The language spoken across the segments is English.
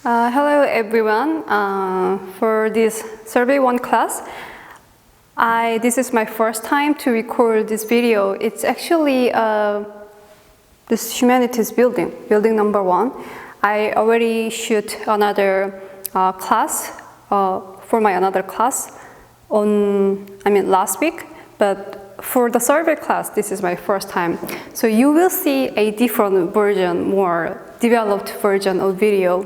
Hello everyone. For this Survey 1 class, this is my first time to record this video. It's actually this humanities building number 1. I already shoot another class for my another class last week, but for the survey class, this is my first time. So you will see a different version, more developed version of video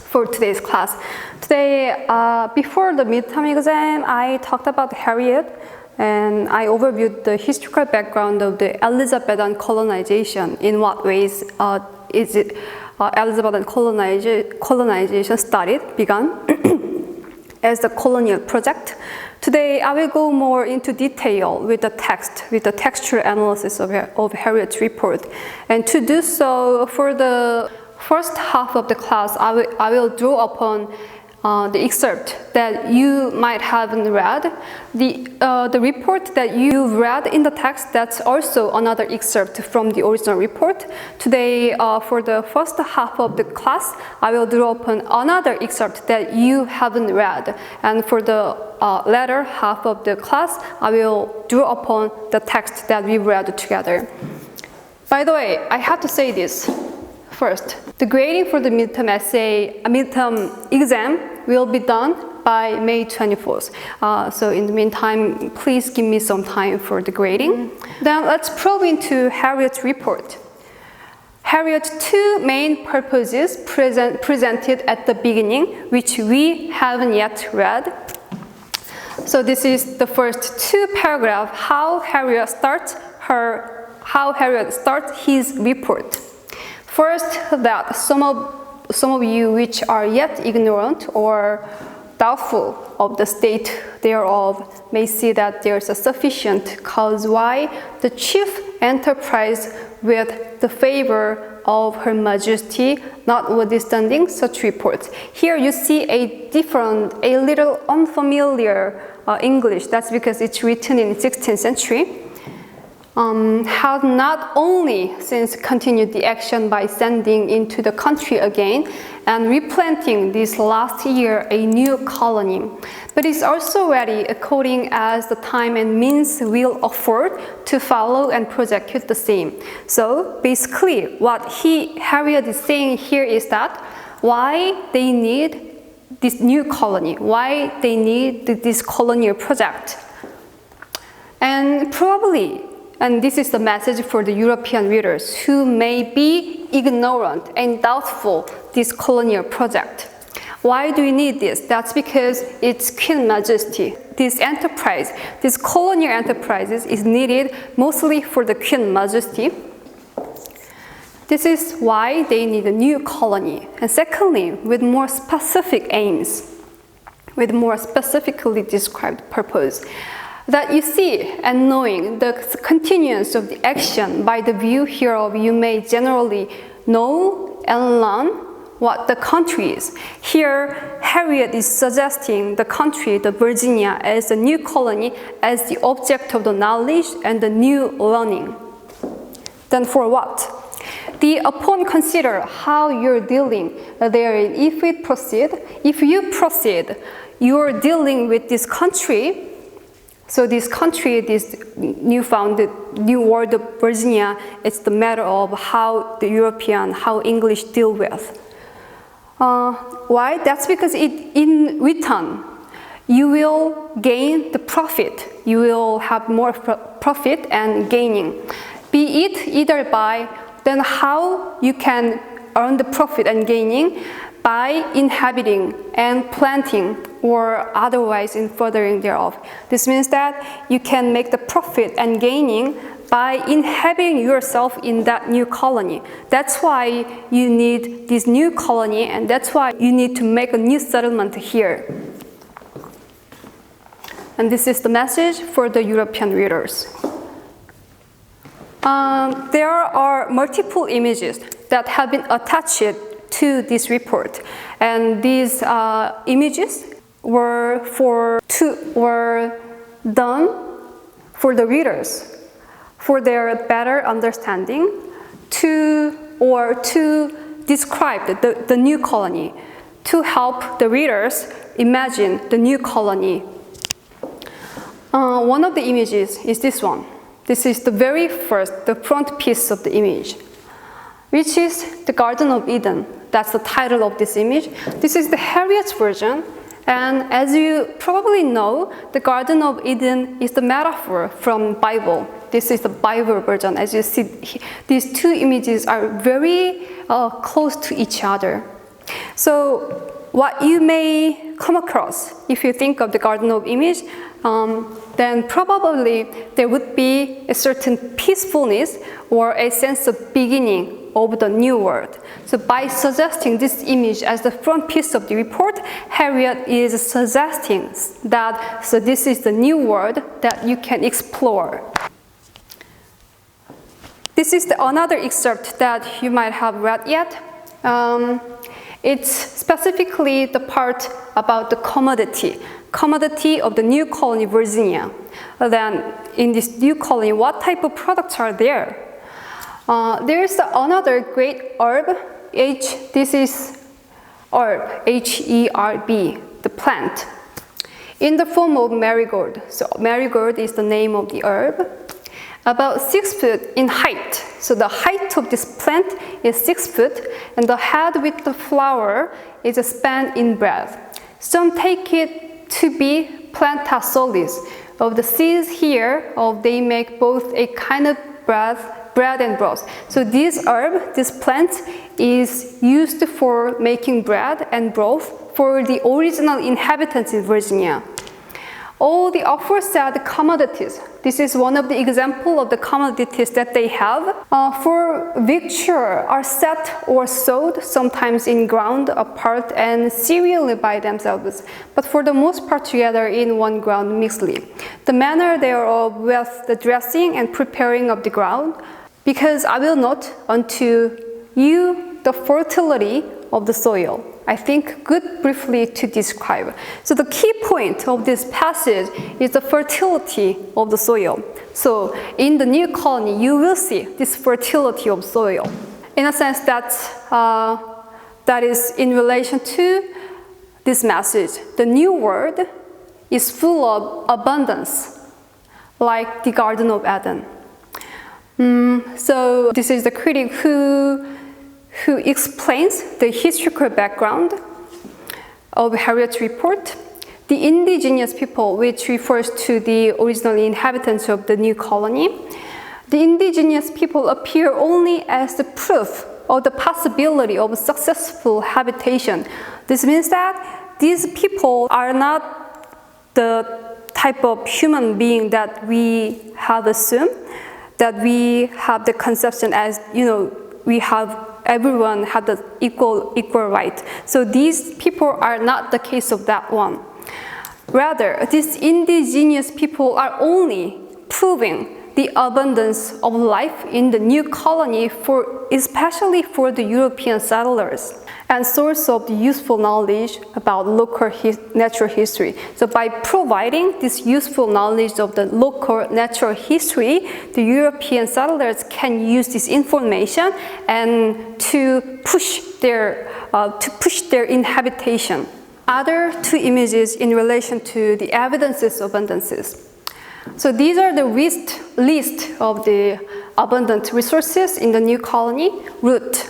for today's class. Today, before the midterm exam, I talked about Hariot and I overviewed the historical background of the Elizabethan colonization. In what ways is it Elizabethan colonization began as the colonial project? Today, I will go more into detail with the text, with the textual analysis of Hariot's report. And to do so, for the first half of the class, I will draw upon the excerpt that you might haven't read. The report that you read in the text, that's also another excerpt from the original report. Today, for the first half of the class, I will draw upon another excerpt that you haven't read. And for the latter half of the class, I will draw upon the text that we read together. By the way, I have to say this. First, the grading for the midterm exam will be done by May 24th. So in the meantime, please give me some time for the grading. Then let's probe into Hariot's report. Hariot's two main purposes presented at the beginning, which we haven't yet read. So this is the first two paragraphs, how Hariot starts his report. First, that some of you which are yet ignorant or doubtful of the state thereof may see that there is a sufficient cause why the chief enterprise with the favor of Her Majesty, notwithstanding such reports. Here you see a little unfamiliar English. That's because it's written in 16th century. Have not only since continued the action by sending into the country again and replanting this last year a new colony, but is also ready according as the time and means will afford to follow and prosecute the same. So basically what Hariot is saying here is that why they need this new colony, why they need this colonial project. And probably, and this is the message for the European readers who may be ignorant and doubtful this colonial project. Why do we need this? That's because it's Queen Majesty. This enterprise, this colonial enterprises is needed mostly for the Queen Majesty. This is why they need a new colony. And secondly, with more specific aims, with more specifically described purpose. That you see and knowing the continuance of the action by the view hereof, you may generally know and learn what the country is. Here, Hariot is suggesting the country, the Virginia, as a new colony, as the object of the knowledge and the new learning. Then for what? Upon consider how you're dealing therein, if you proceed, you're dealing with this country. So this country, this new world of Virginia, it's the matter of how the European, how English deal with. Why? That's because in return, you will gain the profit. You will have more profit and gaining. Be it either by, then how you can earn the profit and gaining by inhabiting and planting or otherwise in furthering thereof. This means that you can make the profit and gaining by inhabiting yourself in that new colony. That's why you need this new colony and that's why you need to make a new settlement here. And this is the message for the European readers. There are multiple images that have been attached to this report, and these images were done for the readers, for their better understanding, to describe the new colony. to help the readers imagine the new colony. One of the images is this one. This is the very first, the front piece of the image, which is the Garden of Eden. That's the title of this image. This is the Hariot's version. And as you probably know, the Garden of Eden is the metaphor from Bible. This is the Bible version. As you see, these two images are very close to each other. So what you may come across if you think of the Garden of Image, then probably there would be a certain peacefulness or a sense of beginning of the new world. So by suggesting this image as the front piece of the report, Hariot is suggesting that so this is the new world that you can explore. This is another excerpt that you might have read yet. It's specifically the part about the commodity of the new colony, Virginia. Then in this new colony, what type of products are there? There's another great herb, this is herb, H-E-R-B, the plant, in the form of marigold. So marigold is the name of the herb. About 6 foot in height. So the height of this plant is 6 foot, and the head with the flower is a span in breadth. Some take it to be planta solis. Of the seeds here, they make both a kind of bread and broth. So this herb, this plant, is used for making bread and broth for the original inhabitants in Virginia. All the aforesaid commodities, this is one of the examples of the commodities that they have, for victual are set or sold, sometimes in ground apart and serially by themselves, but for the most part together in one ground mixedly. The manner thereof with the dressing and preparing of the ground, because I will note unto you the fertility of the soil. I think good briefly to describe. So the key point of this passage is the fertility of the soil. So in the new colony, you will see this fertility of soil. In a sense that is in relation to this message. The new world is full of abundance, like the Garden of Eden. So this is the critic who explains the historical background of Hariot's report. The indigenous people, which refers to the original inhabitants of the new colony, the indigenous people appear only as the proof of the possibility of successful habitation. This means that these people are not the type of human being that we have assumed, that we have the conception as, everyone had the equal right. So these people are not the case of that one. Rather, these indigenous people are only proving the abundance of life in the new colony, especially for the European settlers, and source of the useful knowledge about local natural history. So by providing this useful knowledge of the local natural history, the European settlers can use this information and to push their inhabitation. Other two images in relation to the evidences of abundances. So these are the list of the abundant resources in the new colony. Root,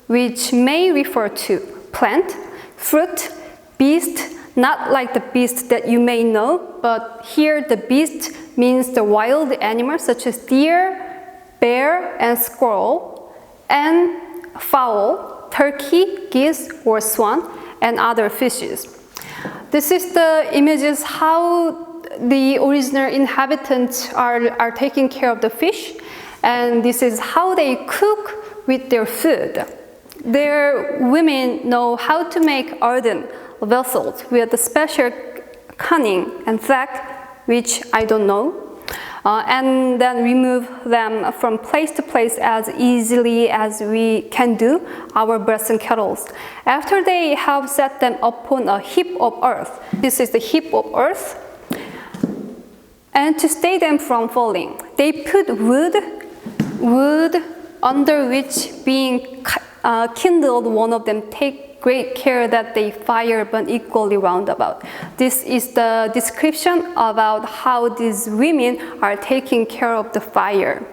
which may refer to plant, fruit, beast, not like the beast that you may know, but here the beast means the wild animals such as deer, bear, and squirrel, and fowl, turkey, geese, or swan, and other fishes. This is the images how the original inhabitants are taking care of the fish, and this is how they cook with their food. Their women know how to make earthen vessels with a special cunning and fact, which I don't know, and then remove them from place to place as easily as we can do our breasts and kettles. After they have set them upon a heap of earth, this is the heap of earth, and to stay them from falling, they put wood under which being kindled, one of them take great care that they fire burn equally roundabout. This is the description about how these women are taking care of the fire.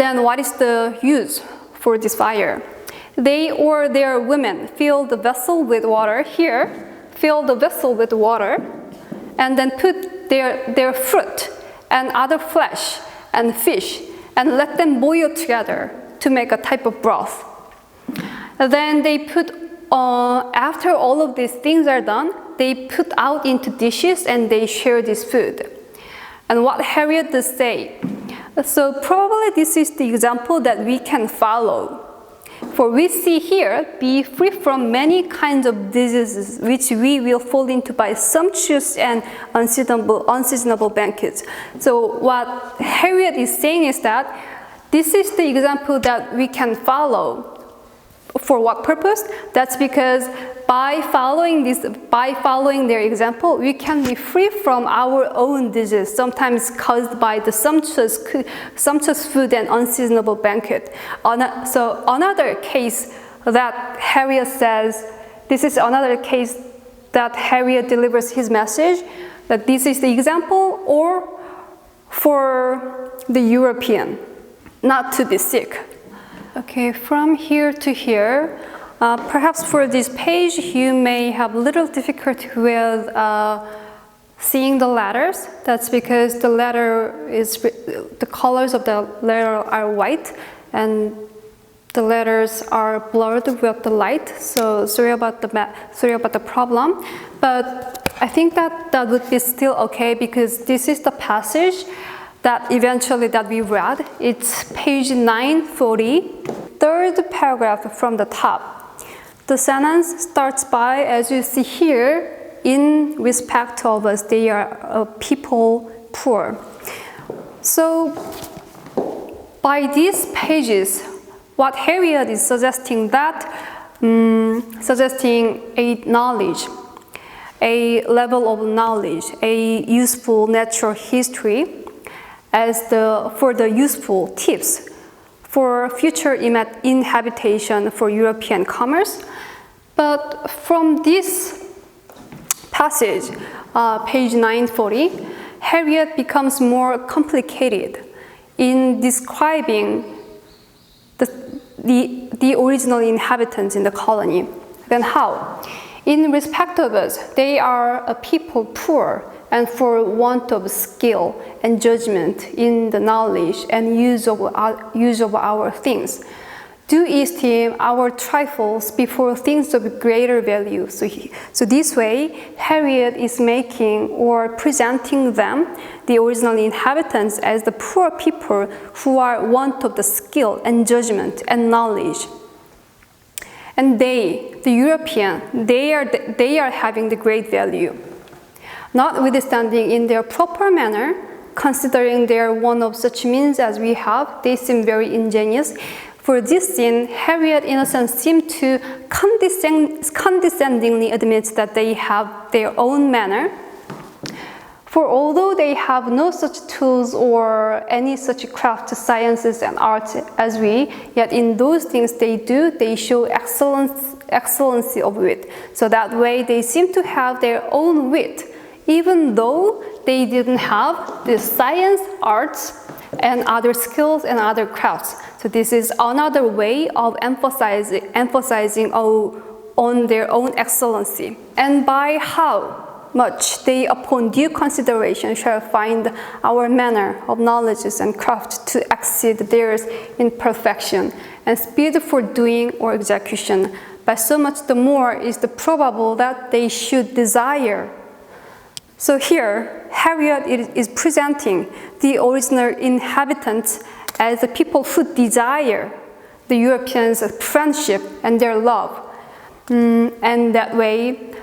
Then what is the use for this fire? They or their women fill the vessel with water here, fill the vessel with water, and then put their fruit and other flesh and fish and let them boil together to make a type of broth. Then they put, after all of these things are done, they put out into dishes and they share this food. And what Hariot does say, so probably this is the example that we can follow. For we see here, be free from many kinds of diseases which we will fall into by sumptuous and unseasonable banquets. So what Hariot is saying is that this is the example that we can follow. For what purpose? That's because by following their example, we can be free from our own disease, sometimes caused by the sumptuous food and unseasonable banquet. So another case that Hariot says, this is another case that Hariot delivers his message, that this is the example, or for the European, not to be sick. Okay, from here to here, perhaps for this page you may have little difficulty with seeing the letters. That's because the colors of the letter are white and the letters are blurred with the light. So sorry about the problem, but I think that would be still okay because this is the passage that eventually that we read. It's page 940, third paragraph from the top. The sentence starts by, as you see here, in respect of us, they are a people poor. So by these pages, what Hariot is suggesting suggesting a knowledge, a level of knowledge, a useful natural history, for the useful tips for future inhabitation for European commerce. But from this passage, page 940, Hariot becomes more complicated in describing the original inhabitants in the colony. Then how? In respect of us, they are a people poor and for want of skill and judgment in the knowledge and use of our things. Do esteem our trifles before things of greater value. So this way, Hariot is making or presenting them, the original inhabitants, as the poor people who are want of the skill and judgment and knowledge. And they, the European, they are having the great value. Notwithstanding in their proper manner, considering they are one of such means as we have, they seem very ingenious. For this sin, Hariot, in a sense, seemed to condescendingly admit that they have their own manner. For although they have no such tools or any such craft, sciences, and arts as we, yet in those things they do, they show excellency of wit. So that way they seem to have their own wit, even though they didn't have the science, arts, and other skills and other crafts. So this is another way of emphasizing on their own excellency. And by how much they upon due consideration shall find our manner of knowledges and craft to exceed theirs in perfection, and speed for doing or execution. By so much the more is the probable that they should desire. So here, Hariot is presenting the original inhabitants as the people who desire the Europeans' friendship and their love. And that way,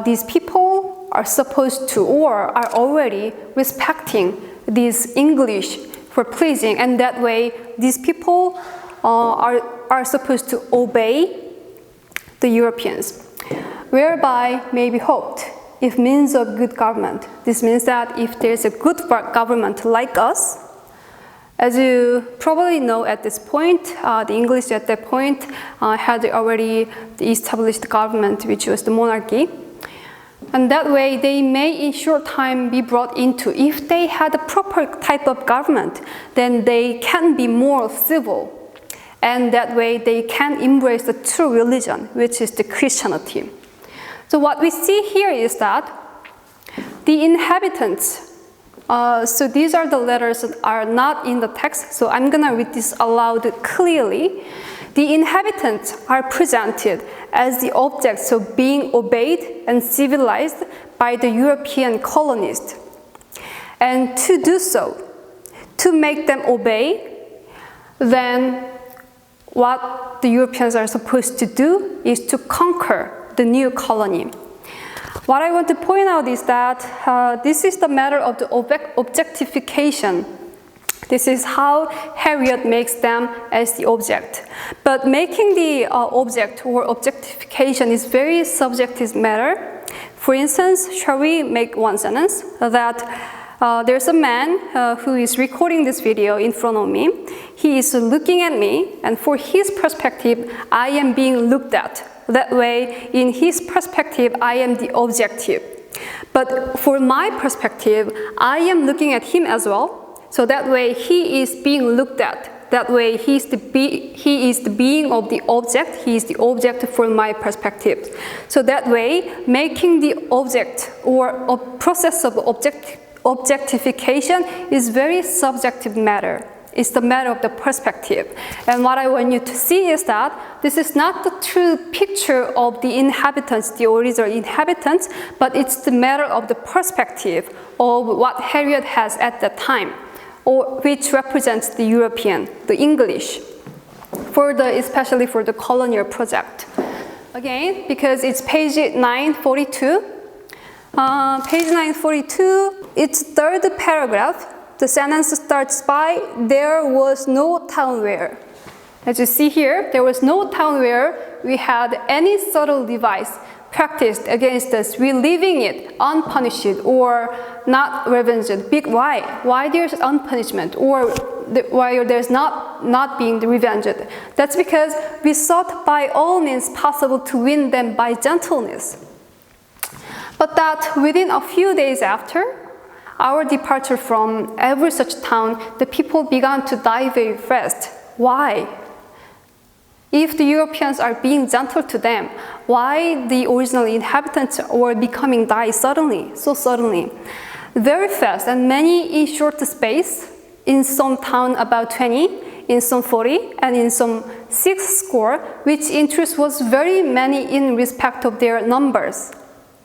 these people are supposed to, or are already respecting this English for pleasing, and that way, these people are supposed to obey the Europeans, whereby may be hoped, if means of good government. This means that if there's a good government like us, As you probably know at this point, the English at that point had already established government, which was the monarchy. And that way, they may in short time be brought into, if they had a proper type of government, then they can be more civil. And that way, they can embrace the true religion, which is the Christianity. So what we see here is that the inhabitants, so these are the letters that are not in the text, so I'm gonna read this aloud clearly. The inhabitants are presented as the objects of being obeyed and civilized by the European colonists. And to do so, to make them obey, then what the Europeans are supposed to do is to conquer the new colony. What I want to point out is that this is the matter of the objectification. This is how Hariot makes them as the object. But making the object or objectification is very subjective matter. For instance, shall we make one sentence that there's a man who is recording this video in front of me. He is looking at me, and for his perspective, I am being looked at. That way, in his perspective, I am the objective. But for my perspective, I am looking at him as well. So that way, he is being looked at. That way, he is the being of the object. He is the object for my perspective. So that way, making the object or a process of objectification is very subjective matter. It's the matter of the perspective. And what I want you to see is that this is not the true picture of the inhabitants, the original inhabitants, but it's the matter of the perspective of what Hariot has at that time, or which represents the European, the English, especially for the colonial project. Again, because it's page 942. Page 942, its third paragraph, the sentence starts by, there was no town where. As you see here, there was no town where we had any subtle device practiced against us, relieving it unpunished or not revenged. Why? Why there's unpunishment or why there's not being revenged? That's because we sought by all means possible to win them by gentleness. But that within a few days after our departure from every such town, the people began to die very fast. Why? If the Europeans are being gentle to them, why the original inhabitants were becoming die suddenly, so suddenly? Very fast, and many in short space, in some town about 20, in some 40, and in some 60, which in truth was very many in respect of their numbers,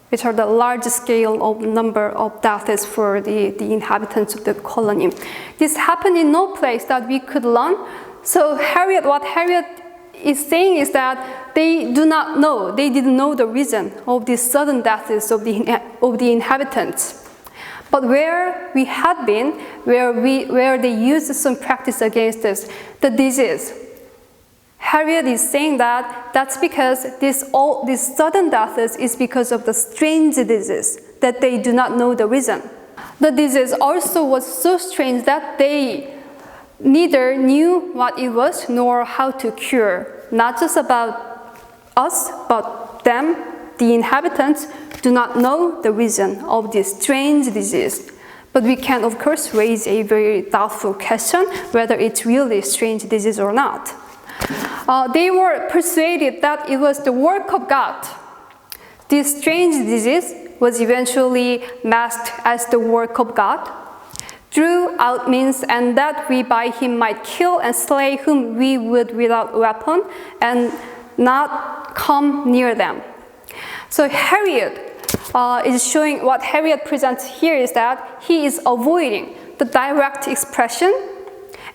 which are the large scale of number of deaths for the inhabitants of the colony. This happened in no place that we could learn. So what Hariot is saying is that they do not know, they didn't know the reason of these sudden deaths of the inhabitants. But where we had been, where they used some practice against us, the disease, Hariot is saying that that's because this sudden deaths is because of the strange disease that they do not know the reason. The disease also was so strange that they neither knew what it was nor how to cure. Not just about us, but them, the inhabitants, do not know the reason of this strange disease. But we can, of course, raise a very doubtful question whether it's really a strange disease or not. They were persuaded that it was the work of God. This strange disease was eventually masked as the work of God, drew out means, and that we by him might kill and slay whom we would without weapon, and not come near them. So Hariot is showing, what Hariot presents here is that he is avoiding the direct expression,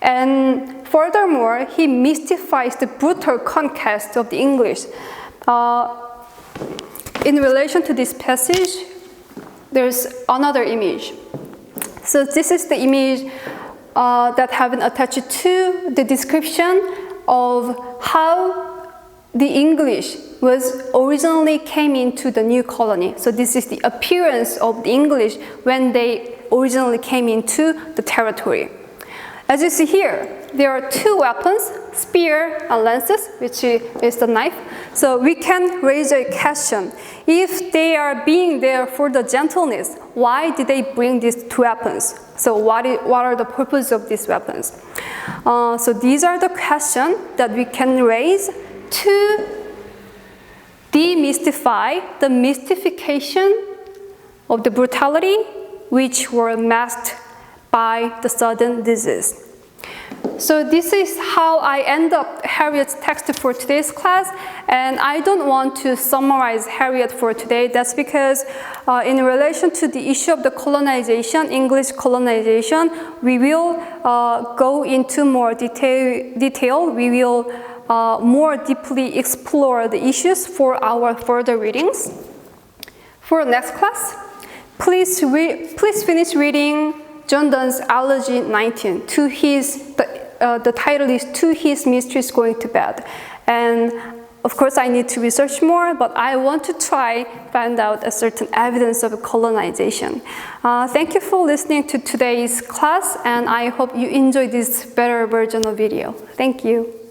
and furthermore, he mystifies the brutal conquest of the English. In relation to this passage, there's another image. So this is the image that have been attached to the description of how the English was originally came into the new colony. So this is the appearance of the English when they originally came into the territory. As you see here, there are two weapons, spear and lances, which is the knife. So we can raise a question. If they are being there for the gentleness, why did they bring these two weapons? So what are the purposes of these weapons? So these are the questions that we can raise to demystify the mystification of the brutality which were masked by the sudden disease. So this is how I end up Hariot's text for today's class, and I don't want to summarize Hariot for today. That's because in relation to the issue of the colonization, English colonization, we will go into more detail. We will more deeply explore the issues for our further readings. For next class, please finish reading John Donne's Elegy 19. The title is To His Mistress Going to Bed. And of course I need to research more, but I want to try find out a certain evidence of colonization. Thank you for listening to today's class, and I hope you enjoy this better version of video. Thank you.